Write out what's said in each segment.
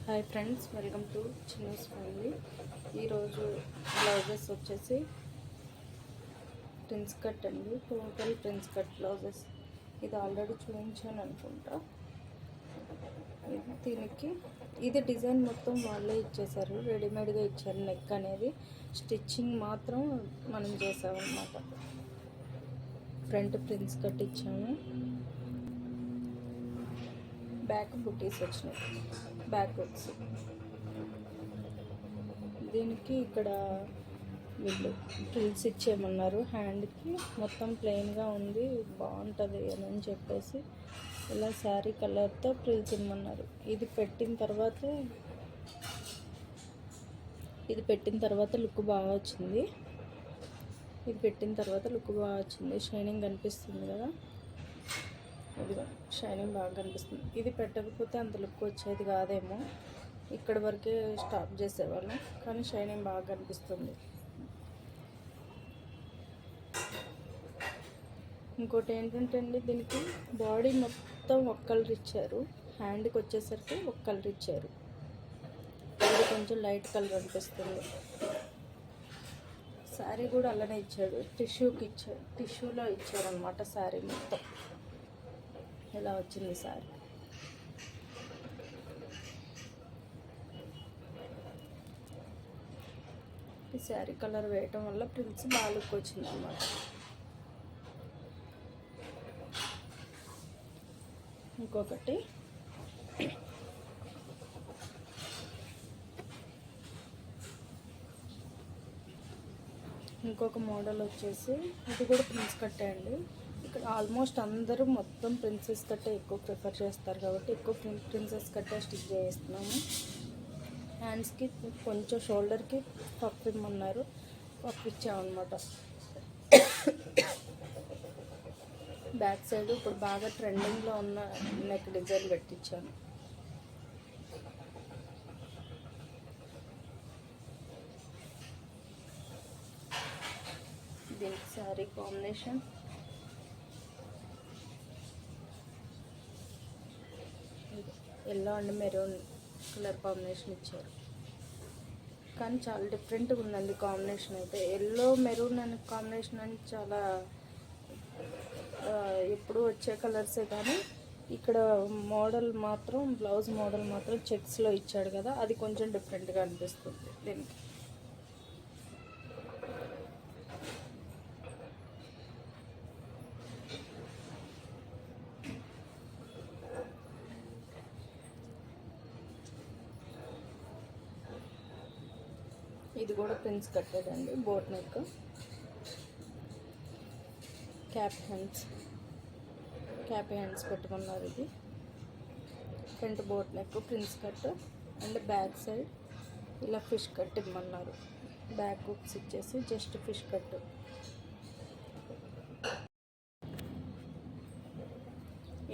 Hi friends, welcome to Chinnu's family. ఈరోజు blouses వచ్చేసి prince cut అండి. Total prince cut blouses. ఇది ఆల్రెడీ చూపించాను అనుకుంటా. దీనికి ఇది డిజైన్ మొత్తం వాళ్ళే ఇచ్చేసారు, రెడీమేడ్గా ఇచ్చారు. నెక్ అనేది స్టిచ్చింగ్ మాత్రం మనం చేసామన్నమాట. ఫ్రంట్ ప్రిన్స్ కట్ ఇచ్చాము, బ్యాక్ బుటీస్ వచ్చినాయి, బ్యాక్ హుక్స్. దీనికి ఇక్కడ వీళ్ళు ఫ్రిల్స్ ఇచ్చేయమన్నారు. హ్యాండ్కి మొత్తం ప్లెయిన్గా ఉంది, బాగుంటుంది అని చెప్పేసి ఇలా శారీ కలర్తో ఫ్రిల్స్ ఇమ్మన్నారు. ఇది పెట్టిన తర్వాత లుక్ బాగా వచ్చింది. షైనింగ్ కనిపిస్తుంది కదా, ఇదిగో షైనింగ్ బాగా కనిపిస్తుంది. ఇది పెట్టకపోతే అంత లుక్ వచ్చేది కాదేమో, ఇక్కడ వరకే స్టాప్ చేసేవాళ్ళం, కానీ షైనింగ్ బాగా కనిపిస్తుంది. ఇంకోటి ఏంటంటే అండి, దీనికి బాడీ మొత్తం ఒక కలర్ ఇచ్చారు, హ్యాండ్కి వచ్చేసరికి ఒక కలర్ ఇచ్చారు. ఇది కొంచెం లైట్ కలర్ అనిపిస్తుంది. శారీ కూడా అలానే ఇచ్చాడు, టిష్యూలో ఇచ్చారు అనమాట. శారీ మొత్తం ఇలా వచ్చింది శారీ. ఈ శారీ కలర్ వేయటం వల్ల ప్రిన్స్ బాగా లుక్ వచ్చింది అన్నమాట. ఇంకొక మోడల్ వచ్చేసి ఇది కూడా ప్రిన్స్ కట్టే అండి. ఇక్కడ ఆల్మోస్ట్ అందరూ మొత్తం ప్రిన్సెస్ కట్టే ఎక్కువ ప్రిఫర్ చేస్తారు కాబట్టి ఎక్కువ ప్రిన్సెస్ కట్టే స్టిచ్ చేస్తున్నాము. హ్యాండ్స్కి కొంచెం షోల్డర్కి పఫ్ ఇమ్మన్నారు, పఫ్ ఇచ్చామన్నమాట. బ్యాక్ సైడ్ ఇప్పుడు బాగా ట్రెండింగ్లో ఉన్న నెక్ డిజైన్ పెట్టించాను. దీనికి sari combination yellow and maroon colour combination ఇచ్చారు, కానీ చాలా డిఫరెంట్గా ఉందండి కాంబినేషన్ అయితే. ఎల్లో మెరూన్ అనే కాంబినేషన్ అని చాలా ఎప్పుడు వచ్చే కలర్సే, కానీ ఇక్కడ మోడల్ మాత్రం బ్లౌజ్ మోడల్ మాత్రం చెక్స్లో ఇచ్చాడు కదా, అది కొంచెం డిఫరెంట్గా అనిపిస్తుంది దీనికి. ఇది కూడా ప్రిన్స్ కట్టేదండి, బోట్ నెక్, క్యాప్ హ్యాండ్స్ పెట్టుకున్నారు. ఇది front boat neck prince cut and back side ఇలా ఫిష్ కట్ ఇమ్మన్నారు. బ్యాక్ హుక్స్ ఇచ్చేసి జస్ట్ ఫిష్ కట్.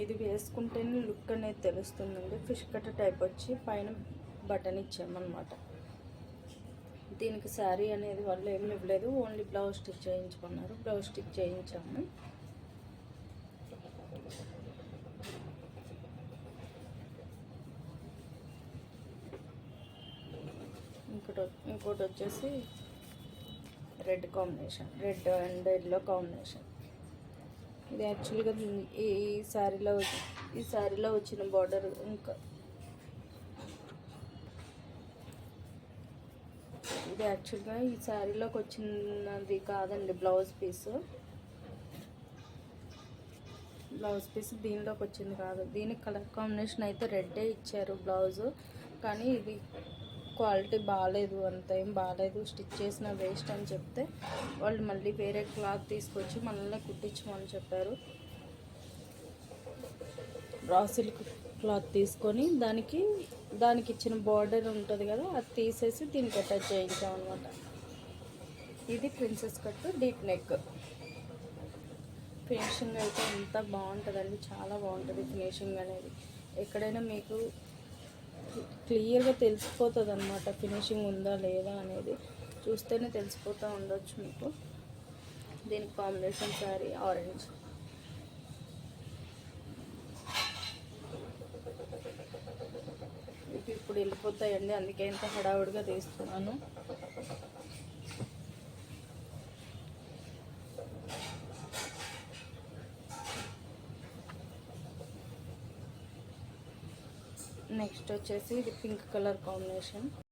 ఇది వేసుకుంటేనే లుక్ అనేది తెలుస్తుందండి. ఫిష్ కట్ టైప్ వచ్చి పైన బటన్ ఇచ్చామన్నమాట. దీనికి శారీ అనేది వాళ్ళు ఏమి ఇవ్వలేదు, ఓన్లీ బ్లౌజ్ స్టిచ్ చేయించుకున్నారు. బ్లౌజ్ స్టిచ్ చేయించాము. ఇంకోటి వచ్చేసి red combination, red and yellow combination. ఇది యాక్చువల్గా ఈ శారీలో వచ్చిన బార్డర్. ఇంకా ఇది యాక్చువల్గా ఈ శారీలోకి వచ్చినది కాదండి, బ్లౌజ్ పీస్ దీనిలోకి వచ్చింది కాదు. దీనికి కలర్ కాంబినేషన్ అయితే రెడ్డే ఇచ్చారు బ్లౌజు, కానీ ఇది క్వాలిటీ బాగాలేదు, అంత ఏం బాగాలేదు. స్టిచ్ చేసిన వేస్ట్ అని చెప్తే వాళ్ళు మళ్ళీ వేరే క్లాత్ తీసుకొచ్చి మనల్ని కుట్టించమని చెప్పారు. రా సిల్క్ క్లాత్ తీసుకొని దానికి ఇచ్చిన బార్డర్ ఉంటుంది కదా, అది తీసేసి దీనికి అటాచ్ చేయించామన్నమాట. ఇది princess cut deep neck. Finishing అయితే ఎంత బాగుంటుందండి, చాలా బాగుంటుంది ఫినిషింగ్ అనేది. ఎక్కడైనా మీకు క్లియర్గా తెలిసిపోతుంది అన్నమాట, ఫినిషింగ్ ఉందా లేదా అనేది చూస్తేనే తెలిసిపోతూ ఉండొచ్చు మీకు. దీనికి కాంబినేషన్ శారీ ఆరెంజ్. ఇప్పుడు వెళ్ళిపోతాయండి, అందుకే ఇంత హడావుడిగా తీస్తున్నాను. నెక్స్ట్ వచ్చేసి ఇది పింక్ కలర్ కాంబినేషన్.